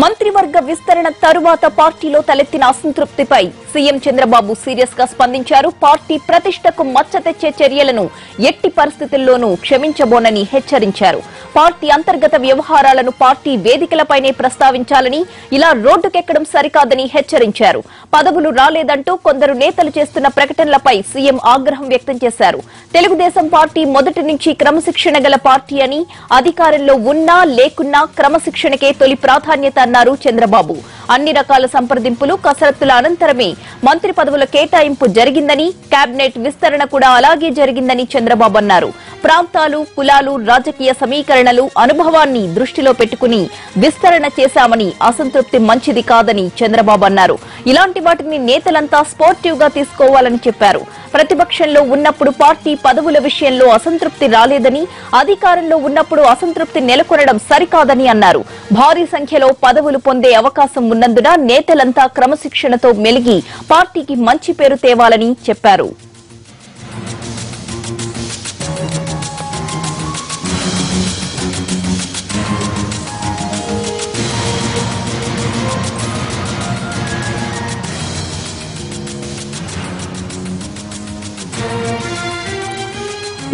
మంత్రివర్గ విస్తరణ తరువాత పార్టీలో తలెత్తిన అసంతృప్తిపై సీఎం చంద్రబాబు సీరియస్ గా స్పందించారు. పార్టీ ప్రతిష్టకు మచ్చ తెచ్చే చర్యలను ఎట్టి పరిస్థితుల్లోనూ క్షమించబోనని హెచ్చరించారు. పార్టీ అంతర్గత వ్యవహారాలను పార్టీ వేదికలపైనే ప్రస్తావించాలని, ఇలా రోడ్డుకెక్కడం సరికాదని హెచ్చరించారు. పదవులు రాలేదంటూ కొందరు నేతలు చేస్తున్న ప్రకటనలపై సీఎం ఆగ్రహం వ్యక్తం చేశారు. తెలుగుదేశం పార్టీ మొదటి నుంచి క్రమశిక్షణ గల పార్టీ అని, అధికారంలో ఉన్నా లేకున్నా క్రమశిక్షణకే తొలి ప్రాధాన్యత అన్నారు చంద్రబాబు. అన్ని రకాల సంప్రదింపులు, కసరత్తుల అనంతరమే మంత్రి పదవుల కేటాయింపు జరిగిందని, కేబినెట్ విస్తరణ కూడా అలాగే జరిగిందని చంద్రబాబు అన్నారు. ప్రాంతాలు, కులాలు, రాజకీయ సమీకరణలు, అనుభవాన్ని దృష్టిలో పెట్టుకుని విస్తరణ చేశామని, అసంతృప్తి మంచిది కాదని చంద్రబాబు అన్నారు. ఇలాంటి వాటిని నేతలంతా స్పోర్టివ్ గా తీసుకోవాలని చెప్పారు. ప్రతిపక్షంలో ఉన్నప్పుడు పార్టీ పదవుల విషయంలో అసంతృప్తి రాలేదని, అధికారంలో ఉన్నప్పుడు అసంతృప్తి నెలకొనడం సరికాదని అన్నారు. భారీ సంఖ్యలో పదవులు పొందే అవకాశం ఉన్నందున నేతలంతా క్రమశిక్షణతో మెలిగి పార్టీకి మంచి పేరు తేవాలని చెప్పారు.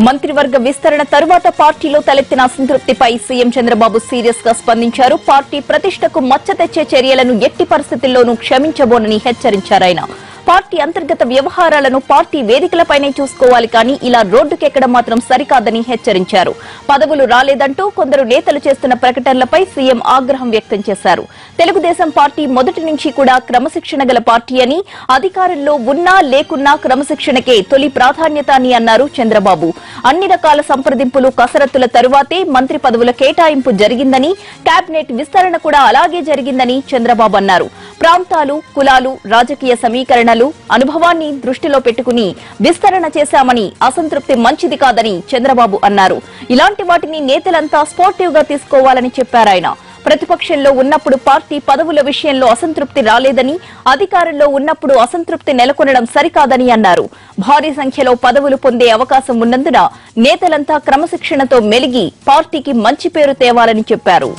మంత్రివర్గ విస్తరణ తరువాత పార్టీలో తలెత్తిన అసంతృప్తిపై సీఎం చంద్రబాబు సీరియస్ గా స్పందించారు. పార్టీ ప్రతిష్టకు మచ్చ తెచ్చే చర్యలను ఎట్టి పరిస్థితుల్లోనూ క్షమించబోనని హెచ్చరించారాయన. పార్టీ అంతర్గత వ్యవహారాలను పార్టీ వేదికలపైనే చూసుకోవాలి కానీ ఇలా రోడ్డుకెక్కడం మాత్రం సరికాదని హెచ్చరించారు. పదవులు రాలేదంటూ కొందరు నేతలు చేస్తున్న ప్రకటనలపై సీఎం ఆగ్రహం వ్యక్తం చేశారు. తెలుగుదేశం పార్టీ మొదటి నుంచి కూడా క్రమశిక్షణ గల పార్టీ అని, అధికారంలో ఉన్నా లేకున్నా క్రమశిక్షణకే తొలి ప్రాధాన్యత అని అన్నారు చంద్రబాబు. అన్ని రకాల సంప్రదింపులు, కసరత్తుల తరువాతే మంత్రి పదవుల కేటాయింపు జరిగిందని, కేబినెట్ విస్తరణ కూడా అలాగే జరిగిందని చంద్రబాబు అన్నారు. ప్రాంతాలు, కులాలు, రాజకీయ సమీకరణలు, అనుభవాన్ని దృష్టిలో పెట్టుకుని విస్తరణ చేశామని, అసంతృప్తి మంచిది కాదని చంద్రబాబు అన్నారు. ఇలాంటి వాటిని నేతలంతా స్పోర్టివ్ గా తీసుకోవాలని చెప్పారాయన. ప్రతిపక్షంలో ఉన్నప్పుడు పార్టీ పదవుల విషయంలో అసంతృప్తి రాలేదని, అధికారంలో ఉన్నప్పుడు అసంతృప్తి నెలకొనడం సరికాదని అన్నారు. భారీ సంఖ్యలో పదవులు పొందే అవకాశం ఉన్నందున నేతలంతా క్రమశిక్షణతో మెలిగి పార్టీకి మంచి పేరు తేవాలని చెప్పారు.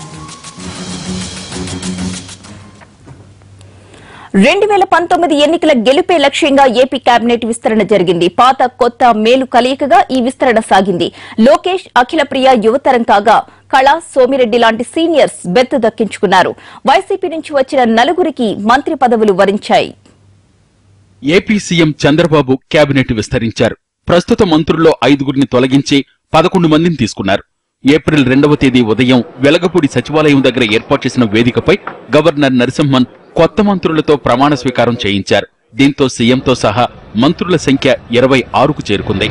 2019 ఎన్నికల గెలుపే లక్ష్యంగా ఏపీ కేబినెట్ విస్తరణ జరిగింది. పాత కొత్త మేలు కలయికగా ఈ విస్తరణ సాగింది. లోకేష్, అఖిలప్రియ యువతరం కాగా కళా, సోమిరెడ్డి లాంటి సీనియర్స్ బెర్త్ దక్కించుకున్నారు. వైసీపీ నుంచి వచ్చిన నలుగురికి మంత్రి పదవులు వరించాయి. ఏపీ సీఎం చంద్రబాబు కేబినెట్ విస్తరించారు. ప్రస్తుత మంత్రుల్లో 5గురిని తొలగించి 11 మందిని తీసుకున్నారు. ఏప్రిల్ 2వ తేదీ ఉదయం వెలగపూడి సచివాలయం దగ్గర ఏర్పాటు చేసిన వేదికపై గవర్నర్ నరసింహన్ కొత్త మంత్రులతో ప్రమాణ స్వీకారం చేయించారు. దీంతో సీఎంతో సహా మంత్రుల సంఖ్య 26కు చేరుకుంది.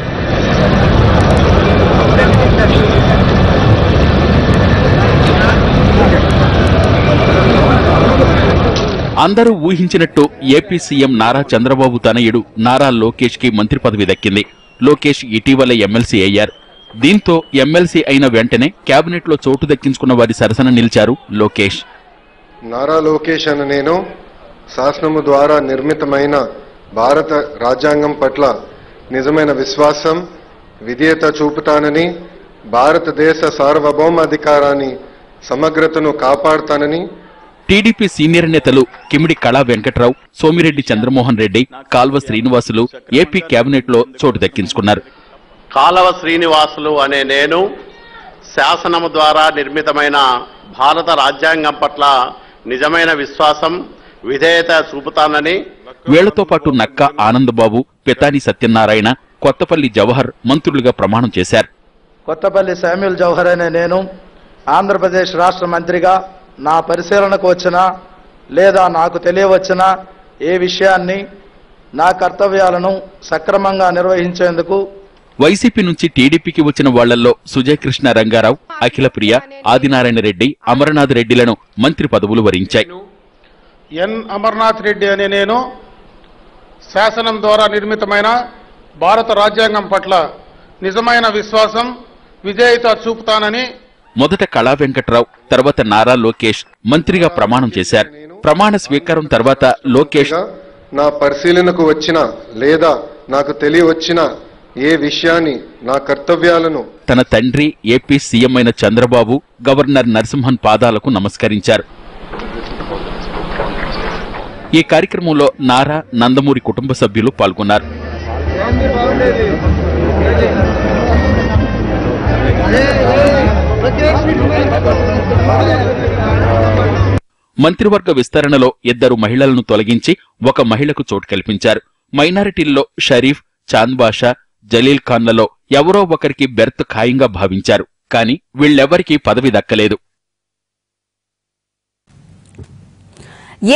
అందరూ ఊహించినట్టు ఏపీ సీఎం నారా చంద్రబాబు తనయుడు నారా లోకేష్ కి మంత్రి పదవి దక్కింది. లోకేష్ ఇటీవలే ఎమ్మెల్సీ అయ్యారు. దీంతో ఎమ్మెల్సీ అయిన వెంటనే కేబినెట్ లో చోటు దక్కించుకున్న వారి సరసన నిలిచారు లోకేష్. నారా లోకేష్ అన్న నేను శాసనము ద్వారా నిర్మితమైన భారత రాజ్యాంగం పట్ల నిజమైన విశ్వాసం, విధేయత చూపుతానని, భారతదేశ సార్వభౌమాధికారాన్ని, సమగ్రతను కాపాడుతానని. టీడీపీ సీనియర్ నేతలు కిమిడి కళా వెంకట్రావు, సోమిరెడ్డి చంద్రమోహన్ రెడ్డి, కాల్వ శ్రీనివాసులు ఏపీ కేబినెట్ లో చోటు దక్కించుకున్నారు. కాలవ శ్రీనివాసులు అనే నేను శాసనము ద్వారా నిర్మితమైన భారత రాజ్యాంగం పట్ల నిజమైన విశ్వాసం, విధేయత చూపుతానని. వీళ్లతో పాటు నక్కా ఆనందబాబు, పెతాని సత్యనారాయణ, కొత్తపల్లి జవహర్ మంత్రులుగా ప్రమాణం చేశారు. కొత్తపల్లి శామ్యూల్ జవహర్ అనే నేను ఆంధ్రప్రదేశ్ రాష్ట్ర మంత్రిగా నా పరిశీలనకు వచ్చిన లేదా నాకు తెలియవచ్చిన ఏ విషయాన్ని, నా కర్తవ్యాలను సక్రమంగా నిర్వహించేందుకు. వైసీపీ నుంచి టీడీపీకి వచ్చిన వాళ్లలో సుజయకృష్ణ రంగారావు, అఖిలప్రియ, ఆదినారాయణ రెడ్డి, అమరనాథ్ రెడ్డిలను మంత్రి పదవులు వరించాయి. ఎన్ అమర్నాథ్ రెడ్డి అనే నేను శాసనం ద్వారా నిర్మితమైన భారత రాజ్యాంగం పట్ల నిజమైన విశ్వాసం, విధేయత చూపుతానని. మొదట కళా వెంకట్రావు, తర్వాత నారా లోకేష్ మంత్రిగా ప్రమాణం చేశారు. ప్రమాణ స్వీకారం తర్వాత లోకేష్ నా పరిశీలనకు వచ్చిన లేదా నాకు తెలియవచ్చిన ఏ విషయాన్ని, నా కర్తవ్యాలను. తన తండ్రి ఏపీ సీఎం అయిన చంద్రబాబు గవర్నర్ నరసింహన్ పాదాలకు నమస్కరించారు. ఈ కార్యక్రమంలో నారా నందమూరి కుటుంబ సభ్యులు పాల్గొన్నారు. మంత్రివర్గ విస్తరణలో 2 మహిళలను తొలగించి ఒక మహిళకు చోటు కల్పించారు. మైనారిటీల్లో షరీఫ్, చాంద్ బాషా, జలీల్ ఖాన్లలో ఎవరో ఒకరికి బెర్త్ ఖాయంగా భావించారు. కానీ వీళ్లెవరికీ పదవి దక్కలేదు.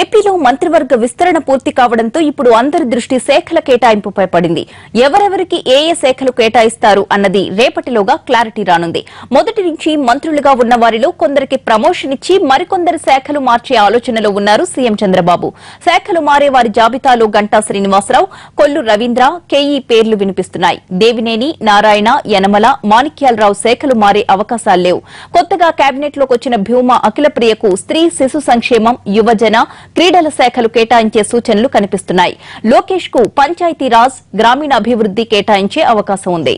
ఏపీలో మంత్రివర్గ విస్తరణ పూర్తి కావడంతో ఇప్పుడు అందరి దృష్టి శాఖల కేటాయింపుపై పడింది. ఎవరెవరికి ఏ శాఖలు కేటాయిస్తారు అన్నది రేపటిలోగా క్లారిటీ రానుంది. మొదటి నుంచి మంత్రులుగా ఉన్న వారిలో కొందరికి ప్రమోషన్ ఇచ్చి మరికొందరు శాఖలు మార్చే ఆలోచనలో ఉన్నారు సీఎం చంద్రబాబు. శాఖలు మారే వారి జాబితాలో గంటా శ్రీనివాసరావు, కొల్లు రవీంద్ర, కేఈ పేర్లు వినిపిస్తున్నాయి. దేవినేని, నారాయణ, యనమల, మాణిక్యాలరావు శాఖలు మారే అవకాశాలు లేవు. కొత్తగా కేబినెట్లోకి వచ్చిన భూమా అఖిలప్రియకు స్త్రీ శిశు సంక్షేమం, యువజన, క్రీడల శాఖలు కేటాయించే సూచనలు కనిపిస్తున్నాయి. లోకేష్ కు పంచాయతీరాజ్, గ్రామీణాభివృద్ధి కేటాయించే అవకాశం ఉంది.